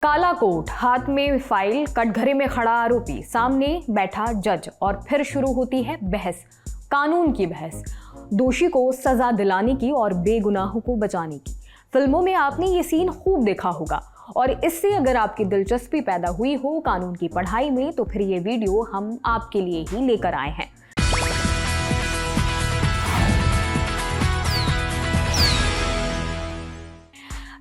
काला कोट, हाथ में फाइल, कटघरे में खड़ा आरोपी, सामने बैठा जज और फिर शुरू होती है बहस, कानून की बहस, दोषी को सजा दिलाने की और बेगुनाहों को बचाने की। फिल्मों में आपने ये सीन खूब देखा होगा और इससे अगर आपकी दिलचस्पी पैदा हुई हो कानून की पढ़ाई में तो फिर ये वीडियो हम आपके लिए ही लेकर आए हैं।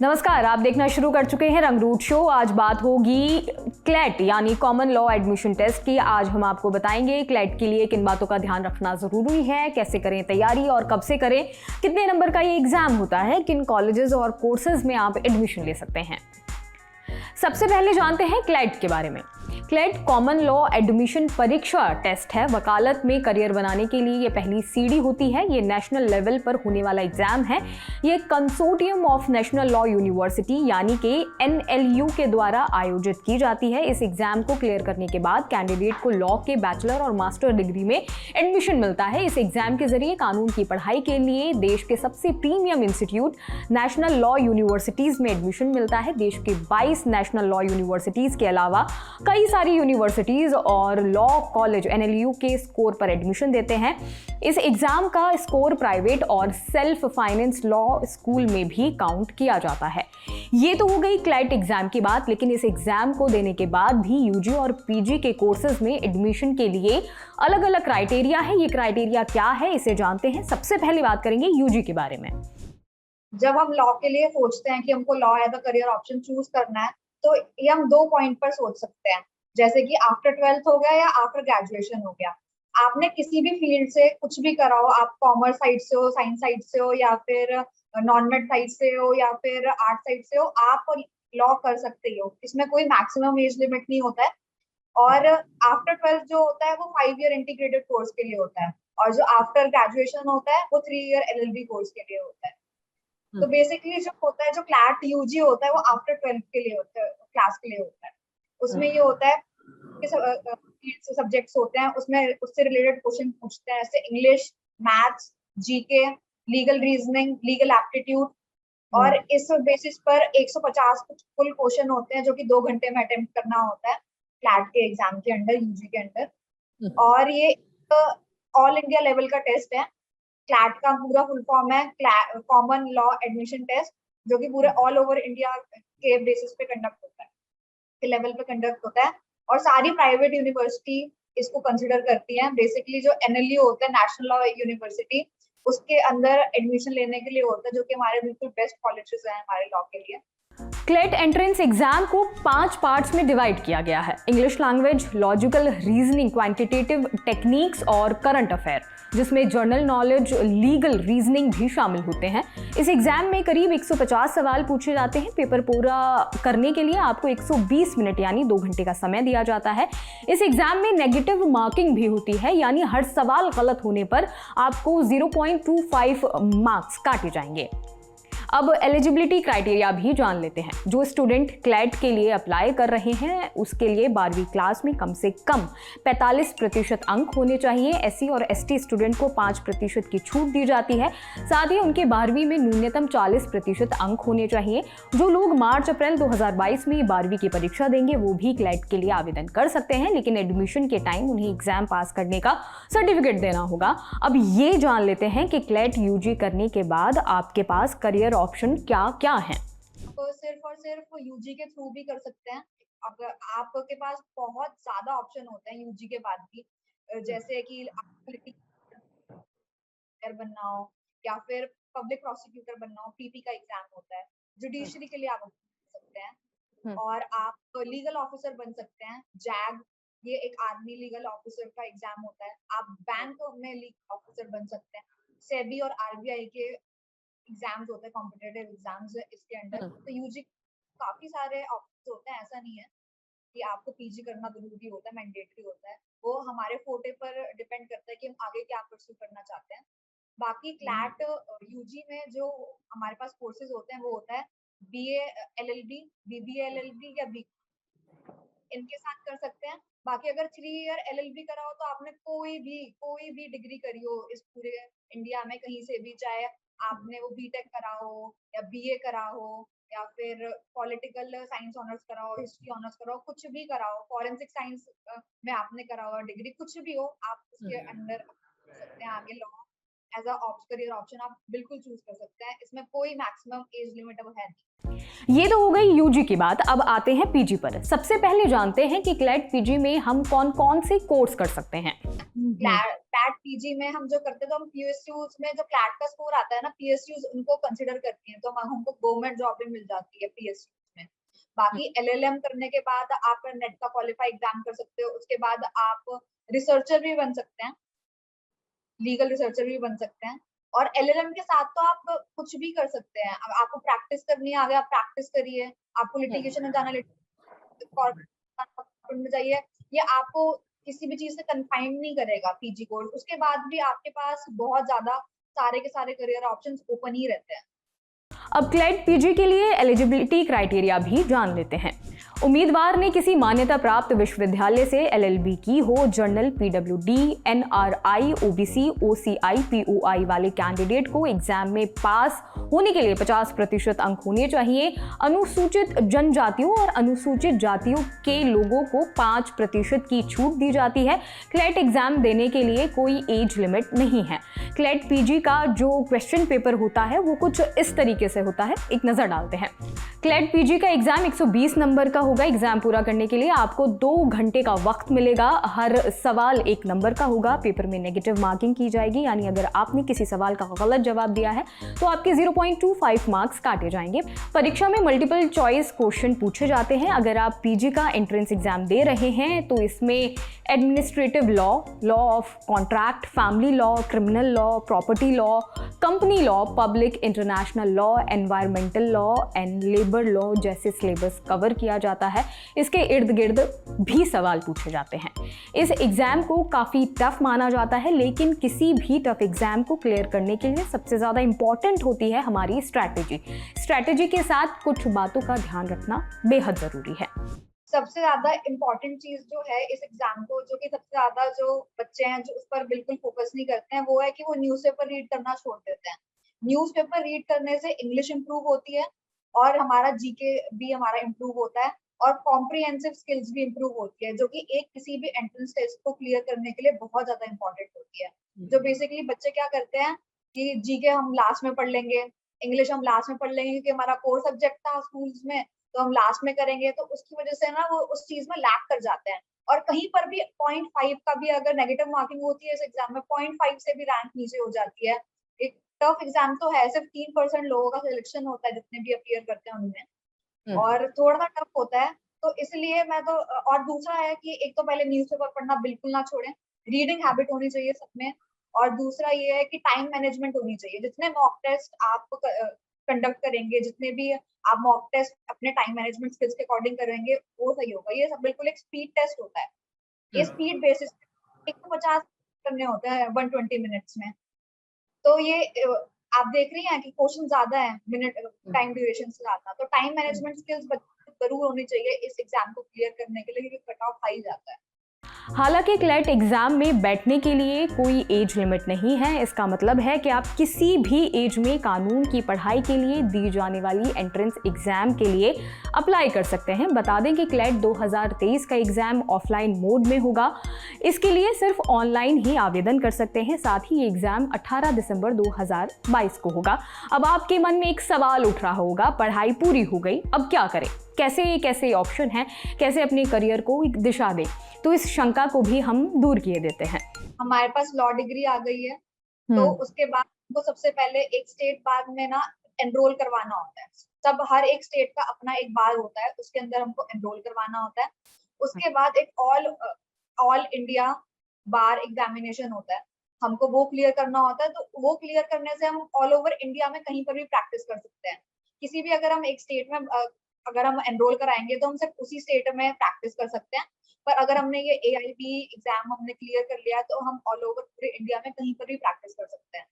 नमस्कार, आप देखना शुरू कर चुके हैं रंगरूट शो। आज बात होगी क्लैट यानी कॉमन लॉ एडमिशन टेस्ट की। आज हम आपको बताएंगे क्लैट के लिए किन बातों का ध्यान रखना जरूरी है, कैसे करें तैयारी और कब से करें, कितने नंबर का ये एग्जाम होता है, किन कॉलेजेस और कोर्सेज में आप एडमिशन ले सकते हैं। सबसे पहले जानते हैं क्लैट के बारे में। क्लैट कॉमन लॉ एडमिशन परीक्षा टेस्ट है। वकालत में करियर बनाने के लिए ये पहली सीढ़ी होती है। ये नेशनल लेवल पर होने वाला एग्जाम है। ये consortium of national law university यानी कि एनएलयू के द्वारा आयोजित की जाती है। इस एग्जाम को क्लियर करने के बाद कैंडिडेट को लॉ के बैचलर और मास्टर डिग्री में एडमिशन मिलता है। इस एग्जाम के जरिए कानून की पढ़ाई के लिए देश के सबसे premium institute national law universities में एडमिशन मिलता है। देश के 22 नेशनल लॉ यूनिवर्सिटीज के अलावा कई सारी यूनिवर्सिटीज और लॉ कॉलेज एनएलयू के स्कोर पर एडमिशन देते हैं। इस एग्जाम का स्कोर प्राइवेट और सेल्फ फाइनेंस लॉ स्कूल में भी काउंट किया जाता है। ये तो हो गई क्लैट एग्जाम की बात, लेकिन इस एग्जाम को देने के बाद भी यूजी और पीजी के कोर्सेज में एडमिशन के लिए अलग अलग क्राइटेरिया है। ये क्राइटेरिया क्या है, इसे जानते हैं। सबसे पहले बात करेंगे यूजी के बारे में। जब हम लॉ के लिए सोचते हैं कि हमको law as a career option choose करना है, तो ये हम 2 पॉइंट पर सोच सकते हैं, जैसे कि आफ्टर 12th हो गया या आफ्टर ग्रेजुएशन हो गया। आपने किसी भी फील्ड से कुछ भी करा हो, आप कॉमर्स साइड से हो, साइंस साइड से हो, या फिर नॉन मेड साइड से हो, या फिर आर्ट साइड से हो, आप लॉ कर सकते हो। इसमें कोई मैक्सिमम एज लिमिट नहीं होता है। और आफ्टर 12th जो होता है वो 5 ईयर इंटीग्रेटेड कोर्स के लिए होता है, और जो आफ्टर ग्रेजुएशन होता है वो 3 ईयर एलएलबी कोर्स के लिए होता है। तो बेसिकली जो होता है, जो क्लैट यूजी होता है, वो आफ्टर 12th के लिए होता है, क्लास के लिए होता है। उसमें ये होता है कि सब्जेक्ट्स होते हैं, उसमें उससे रिलेटेड क्वेश्चन पूछते हैं, जैसे English, maths, GK, legal reasoning, legal aptitude. और इस बेसिस पर 150 फुल क्वेश्चन होते हैं, जो कि 2 घंटे में अटेम्प्ट करना होता है क्लैट के एग्जाम के अंडर, यूजी के अंडर। और ये ऑल इंडिया लेवल का टेस्ट है। क्लैट का पूरा फुल फॉर्म है कॉमन लॉ एडमिशन टेस्ट, जो कि पूरे ऑल ओवर इंडिया के बेसिस पे कंडक्ट होता है, के लेवल पे कंडक्ट होता है। और सारी प्राइवेट यूनिवर्सिटी इसको कंसिडर करती है। बेसिकली जो एनएलयू होता है, नेशनल लॉ यूनिवर्सिटी, उसके अंदर एडमिशन लेने के लिए होता है, जो कि हमारे बिल्कुल बेस्ट कॉलेजेस हैं हमारे लॉ के लिए। क्लैट एंट्रेंस एग्जाम को 5 पार्ट्स में डिवाइड किया गया है। English language, logical reasoning, quantitative techniques और करंट अफेयर, जिसमें जर्नल नॉलेज, लीगल रीजनिंग भी शामिल होते हैं। इस एग्जाम में करीब 150 सवाल पूछे जाते हैं। पेपर पूरा करने के लिए आपको 120 मिनट यानी 2 घंटे का समय दिया जाता है। इस एग्जाम में नेगेटिव मार्किंग भी होती है, यानी हर सवाल गलत होने पर आपको 0.25 मार्क्स काटे जाएंगे। अब एलिजिबिलिटी क्राइटेरिया भी जान लेते हैं। जो स्टूडेंट क्लैट के लिए अप्लाई कर रहे हैं उसके लिए 12वीं क्लास में कम से कम 45% अंक होने चाहिए। एससी और एसटी स्टूडेंट को 5% की छूट दी जाती है। साथ ही उनके 12वीं में न्यूनतम 40% अंक होने चाहिए। जो लोग मार्च अप्रैल 2022 में 12वीं की परीक्षा देंगे वो भी क्लैट के लिए आवेदन कर सकते हैं, लेकिन एडमिशन के टाइम उन्हें एग्जाम पास करने का सर्टिफिकेट देना होगा। अब ये जान लेते हैं कि क्लैट यूजी करने के बाद आपके पास करियर ऑप्शन क्या क्या है। तो सिर्फ और सिर्फ यूजी के थ्रू भी कर सकते हैं। अगर आपके पास बहुत ज्यादा ऑप्शन होते हैं यूजी के बाद भी, जैसे कि बनना हो, या फिर पब्लिक प्रोसिक्यूटर बनना हो, पीपी का एग्जाम होता है। जुडिशरी के लिए आप कर सकते हैं, और आप लीगल ऑफिसर बन सकते हैं। जैग, ये एक आर्मी लीगल ऑफिसर का एग्जाम होता है। आप बैंक में लीगल ऑफिसर बन सकते हैं। सेबी और आरबीआई के एग्जाम्स होते हैं, कॉम्पिटिटिव एग्जाम्स इसके अंडर। तो यूजी काफी सारे ऑप्शंस होते हैं। ऐसा नहीं है कि आपको पीजी करना जरूरी होता है, मैंडेटरी होता है। वो हमारे फोटे पर डिपेंड करता है कि हम आगे क्या परस्यू करना चाहते हैं। बाकी क्लैट यूजी में जो हमारे पास कोर्सेज होते हैं वो होता है बीए एलएलबी, बीबीए एलएलबी या बी, इनके साथ कर सकते हैं। बाकी अगर 3 ईयर एलएलबी करा हो, तो आपने कोई भी डिग्री करी हो इस पूरे इंडिया में कहीं से भी, चाहे आपने वो बीटेक करा हो या बीए करा हो या फिर पॉलिटिकल साइंस ऑनर्स कराओ, हिस्ट्री ऑनर्स कराओ, कुछ भी कराओ, फॉरेंसिक साइंस में आपने करा हुआ डिग्री, कुछ भी हो, आप उसके अंडर सकते हैं आगे law as a career option आप बिल्कुल चूज कर सकते हैं। इसमें कोई मैक्सिमम एज लिमिट अब है नहीं। ये तो हो गई यूजी की बात। अब आते हैं पीजी पर। सबसे पहले जानते हैं कि क्लेट पीजी में हम कौन कौन से कोर्स कर सकते हैं। क्लैट पीजी में हम जो करते हैं, तो हम पीएसयूज में जो क्लैट का स्कोर आता है ना, पीएसयूज उनको कंसिडर करती हैं, तो हमको गवर्नमेंट जॉब भी मिल जाती है पीएसयूज में। बाकी एलएलएम करने के बाद आप नेट का क्वालिफाई एग्जाम कर सकते हो, उसके बाद आप रिसर्चर भी बन सकते हैं, लीगल रिसर्चर भी बन सकते हैं। और एलएलएम के साथ तो आप कुछ भी कर सकते हैं। अब आपको प्रैक्टिस करनी है, आगे आप प्रैक्टिस करिए। आपको लिटिगेशन में जाना, कॉर्पोरेट में जाइए। ये आपको किसी भी चीज से कन्फाइंड नहीं करेगा पीजी कोर्स। उसके बाद भी आपके पास बहुत ज्यादा सारे के सारे करियर ऑप्शंस ओपन ही रहते हैं। अब क्लेट पीजी के लिए एलिजिबिलिटी क्राइटेरिया भी जान लेते हैं। उम्मीदवार ने किसी मान्यता प्राप्त विश्वविद्यालय से एलएलबी की हो, journal, PWD, NRI, OBC, OCI, POI वाले कैंडिडेट को एग्जाम में पास होने के लिए 50% अंक होने चाहिए। अनुसूचित जनजातियों और अनुसूचित जातियों के लोगों को 5% की छूट दी जाती है। क्लेट एग्जाम देने के लिए कोई एज लिमिट नहीं है। क्लेट पीजी का जो क्वेश्चन पेपर होता है वो कुछ इस तरीके से होता है, एक नजर डालते हैं। क्लेट पीजी का एग्जाम 120 नंबर का होगा। एग्जाम पूरा करने के लिए आपको 2 घंटे का वक्त मिलेगा। हर सवाल 1 नंबर का होगा। पेपर में नेगेटिव मार्किंग की जाएगी, यानी अगर आपने किसी सवाल का गलत जवाब दिया है तो आपके 0.25 मार्क्स काटे जाएंगे। परीक्षा में मल्टीपल चॉइस क्वेश्चन पूछे जाते हैं। अगर आप पीजी का एंट्रेंस एग्जाम दे रहे हैं तो इसमें administrative law, law of contract, family law, criminal law, property law, company law, public international law, environmental law and labour law जैसे सिलेबस कवर किया जाता है। इसके इर्द गिर्द भी सवाल पूछे जाते हैं। इस एग्जाम को काफ़ी टफ माना जाता है, लेकिन किसी भी टफ एग्जाम को क्लियर करने के लिए सबसे ज़्यादा इंपॉर्टेंट होती है हमारी स्ट्रैटेजी। स्ट्रैटेजी के साथ कुछ बातों का ध्यान रखना बेहद ज़रूरी है। सबसे ज्यादा इम्पोर्टेंट चीज जो है इस एग्जाम को, जो कि सबसे ज्यादा जो बच्चे हैं जो उस पर बिल्कुल फोकस नहीं करते हैं, वो है कि वो न्यूज़पेपर रीड करना छोड़ देते हैं। न्यूज़पेपर रीड करने से इंग्लिश इंप्रूव होती है और हमारा जीके भी हमारा इंप्रूव होता है और कॉम्प्रिहेंसिव स्किल्स भी इंप्रूव होती है, जो कि एक किसी भी एंट्रेंस टेस्ट को क्लियर करने के लिए बहुत ज्यादा इंपॉर्टेंट होती है। जो बेसिकली बच्चे क्या करते हैं कि जीके हम लास्ट में पढ़ लेंगे, इंग्लिश हम लास्ट में पढ़ लेंगे क्योंकि हमारा कोर सब्जेक्ट था स्कूल्स में, तो हम लास्ट में करेंगे, तो उसकी वजह से ना वो उस चीज में लैक कर जाते हैं। और कहीं पर भी 0.5 का भी अगर नेगेटिव मार्किंग होती है इस एग्जाम में, 0.5 से भी रैंक नीचे हो जाती है। एक टफ एग्जाम तो है, सिर्फ 3% लोगों का सिलेक्शन होता है जितने भी अपियर करते हैं उनमें, और थोड़ा सा टफ होता है। तो इसलिए मैं तो, और दूसरा है कि एक तो पहले न्यूज़पेपर पढ़ना बिल्कुल ना छोड़ें, रीडिंग हैबिट होनी चाहिए सब में। और दूसरा ये है कि टाइम मैनेजमेंट होनी चाहिए। जितने मॉक टेस्ट आप कंडक्ट करेंगे, जितने भी आप मॉक टेस्ट अपने टाइम मैनेजमेंट स्किल्स के अकॉर्डिंग करेंगे, वो सही होगा। ये सब बिल्कुल एक स्पीड टेस्ट होता है। ये स्पीड बेसिस 150 करने होते हैं 120 मिनट्स में। तो ये आप देख रही हैं कि क्वेश्चन ज्यादा है, मिनट टाइम ड्यूरेशन से ज्यादा, तो टाइम मैनेजमेंट स्किल्स जरूर होनी चाहिए इस एग्जाम को क्लियर करने के लिए, क्योंकि कट ऑफ हाई जाता है। हालांकि क्लेट एग्जाम में बैठने के लिए कोई एज लिमिट नहीं है। इसका मतलब है कि आप किसी भी एज में कानून की पढ़ाई के लिए दी जाने वाली एंट्रेंस एग्जाम के लिए अप्लाई कर सकते हैं। बता दें कि क्लेट 2023 का एग्जाम ऑफलाइन मोड में होगा। इसके लिए सिर्फ ऑनलाइन ही आवेदन कर सकते हैं। साथ ही ये एग्जाम 18 दिसंबर 2022 को होगा। अब आपके मन में एक सवाल उठ रहा होगा, पढ़ाई पूरी हो गई, अब क्या करें, कैसे कैसे ऑप्शन हैं, कैसे अपने करियर को एक दिशा दें। तो इस शंका को भी हम दूर किए देते हैं। हमारे पास लॉ डिग्री आ गई है, तो उसके बाद हमको सबसे पहले एक स्टेट बार में ना एनरोल करवाना होता है। तब हर एक स्टेट का अपना एक बार होता है, उसके अंदर हमको एनरोल करवाना होता है। उसके बाद एक ऑल इंडिया बार एग्जामिनेशन होता है, हमको वो क्लियर करना होता है। तो वो क्लियर करने से हम ऑल ओवर इंडिया में कहीं पर भी प्रैक्टिस कर सकते हैं। किसी भी अगर हम एक स्टेट में अगर हम एनरोल कराएंगे तो हम सिर्फ उसी स्टेट में प्रैक्टिस कर सकते हैं। पर अगर हमने ये AIB एग्जाम हमने क्लियर कर लिया तो हम ऑल ओवर पूरे इंडिया में कहीं पर भी प्रैक्टिस कर सकते हैं।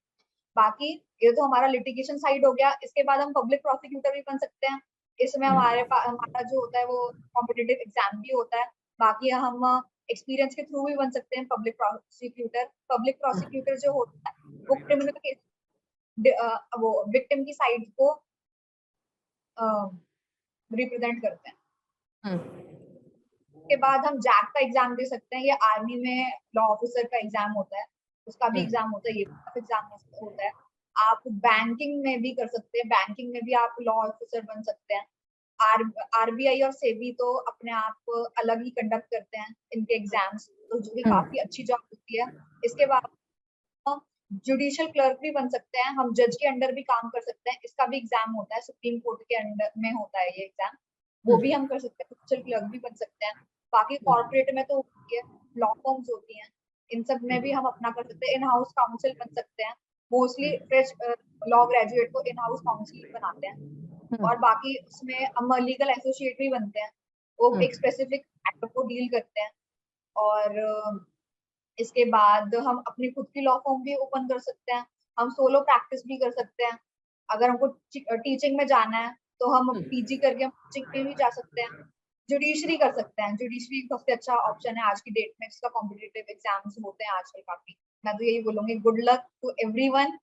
बाकी ये तो हमारा लिटिगेशन साइड हो गया। इसके बाद हम पब्लिक प्रोसिक्यूटर भी बन सकते हैं। इसमें हमारा जो होता है वो कॉम्पिटिटिव एग्जाम भी होता है। बाकी हम एक्सपीरियंस के थ्रू भी बन सकते हैं पब्लिक प्रोसिक्यूटर। पब्लिक प्रोसिक्यूटर जो होता है वो क्रिमिनल केस वो विक्टिम की साइड को रिप्रेजेंट करते हैं। हम्म। उसके बाद हम जैक का एग्जाम दे सकते हैं, ये आर्मी में लॉ ऑफिसर का एग्जाम होता है, उसका भी एग्जाम होता है, ये एग्जाम होता है। आप बैंकिंग में भी कर सकते हैं, बैंकिंग में भी आप लॉ ऑफिसर बन सकते हैं। आरबीआई और सेबी तो अपने आप अलग ही कंडक्ट करते हैं इनके एग्जाम्स, तो जो भी काफी अच्छी जॉब होती है। इसके बाद हम जुडिशियल क्लर्क भी बन सकते हैं, हम जज के अंडर भी काम कर सकते हैं, इसका भी एग्जाम होता है, सुप्रीम कोर्ट के अंडर में होता है ये एग्जाम, वो भी हम कर सकते हैं। जुडिशियल क्लर्क भी बन सकते हैं। बाकी कॉर्पोरेट में तो लॉ फॉर्म्स होती हैं, इन सब में भी हम अपना कर सकते हैं। इन हाउस काउंसिल बन सकते हैं, मोस्टली फ्रेश लॉ ग्रेजुएट को इन हाउस काउंसिल बनाते हैं। और बाकी उसमें हम लीगल एसोसिएट भी बनते हैं, वो एक स्पेसिफिक मैटर को डील करते हैं। और इसके बाद हम अपनी खुद की लॉ फॉर्म भी ओपन कर सकते हैं, हम सोलो प्रैक्टिस भी कर सकते हैं। अगर हमको टीचिंग में जाना है तो हम पीजी करके हम टीचिंग में भी जा सकते हैं। जुडिशरी कर सकते हैं, जुडिशरी सबसे अच्छा ऑप्शन है आज की डेट में, जिसका कॉम्पिटिटिव एग्जाम्स होते हैं आजकल काफी। मैं तो यही बोलूंगी, good luck to everyone,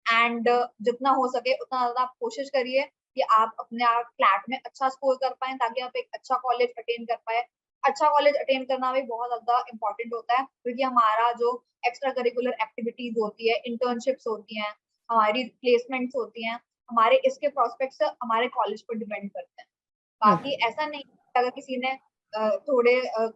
and जितना हो सके उतना ज्यादा आप कोशिश करिए कि आप अपने आप क्लैट में अच्छा स्कोर कर पाए, ताकि आप एक अच्छा कॉलेज अटेन कर पाए। अच्छा कॉलेज अटेन करना भी बहुत ज्यादा इंपॉर्टेंट होता है, क्योंकि हमारा जो एक्स्ट्रा करिकुलर एक्टिविटीज होती है, इंटर्नशिप्स होती हैं, हमारी प्लेसमेंट्स होती हैं, हमारे इसके प्रोस्पेक्ट्स हमारे कॉलेज पर डिपेंड करते हैं। बाकी ऐसा नहीं, अगर किसी ने थोड़े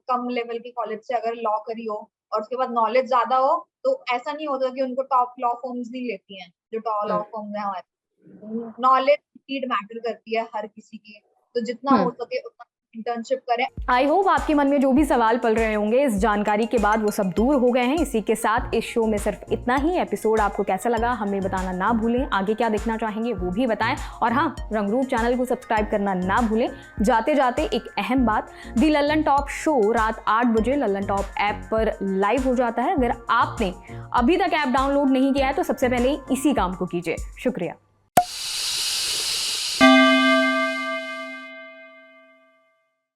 कम लेवल की कॉलेज से अगर लॉ करी हो और उसके बाद नॉलेज ज्यादा हो, तो ऐसा नहीं होता कि उनको टॉप लॉ फॉर्म्स नहीं लेती हैं, जो टॉप लॉ फॉर्म्स है हमारे। नॉलेज नीड मैटर करती है हर किसी की, तो जितना हो सके उतना इंटर्नशिप करें। आई होप आपके मन में जो भी सवाल पल रहे होंगे इस जानकारी के बाद वो सब दूर हो गए हैं। इसी के साथ इस शो में सिर्फ इतना ही। एपिसोड आपको कैसा लगा हमें बताना ना भूलें, आगे क्या देखना चाहेंगे वो भी बताएं, और हाँ, रंगरूप चैनल को सब्सक्राइब करना ना भूलें। जाते जाते एक अहम बात, दी लल्लन टॉप शो रात 8 बजे लल्लन टॉप ऐप पर लाइव हो जाता है। अगर आपने अभी तक ऐप डाउनलोड नहीं किया है तो सबसे पहले इसी काम को कीजिए। शुक्रिया।